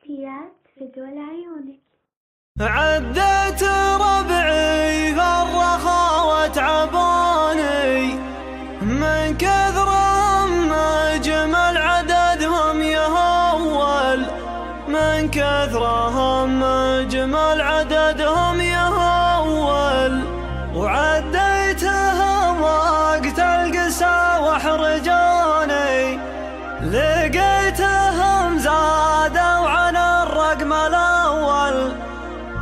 صوتيات فدوى لعيونك. عديت ربعي الرخاوة تعبوني من كثرهم أجمل عددهم يهول، من كثرهم أجمل عددهم يهول. وعديتهم وقت القسا وحرجوني، لقيتهم زادوا عن الرقم الأول،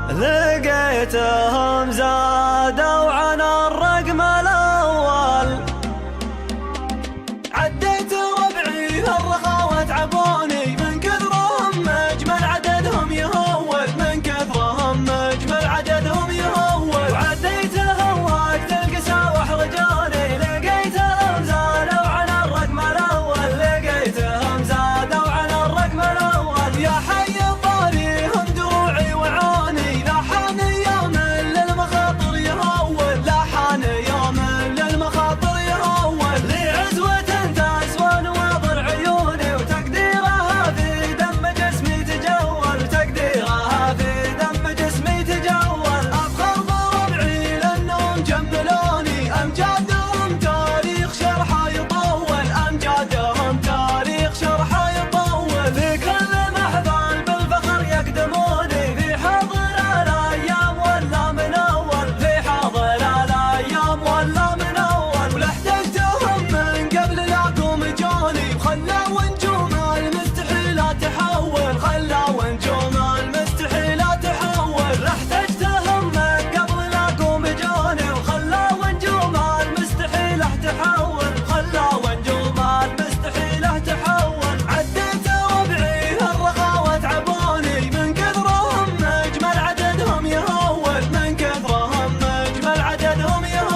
لقيتهم زادوا عن الرقم الأول. عديت ربعي الرخاوة تعبوني من كثرهم أجمل عددهم يهول، من كثرهم أجمل عددهم يهول. وعديتهم وقت القسا وحرجوني، لقيتهم زادوا عن الرقم الأول، لقيتهم زادوا عن الرقم الأول. يا حي الطاري هم دروعي وعوني، لاحان يوم للمخاطر يهول، لاحان يوم للمخاطر يهول. لي عزوة تسوى نواظر عيوني، وتقديرها في دم جسمي تجول، تقديرها في دم جسمي تجول. أفخر بربعي لأنهم جملوني، أمجادهم تاريخ شرحه يطول، أمجادهم تاريخ شرحه يطول. في كل محفل بالفخر يقدموني، في حاضر الأيام ولا من أول، في حاضر الأيام ولا من أول. ولا احتجتهم من قبل لاقوم جوني، وخلوا نجوم المستحيلات تحول، خلوا نجوم المستحيلات تحول. لا احتجتهم من قبل لاقوم جوني، وخلوا نجوم المستحيلة تحول، خلوا نجوم المستحيلة تحول. عديت ربعي الرخاوة تعبوني من كثرهم أجمل عددهم يهول، من كثرهم أجمل عددهم يهول.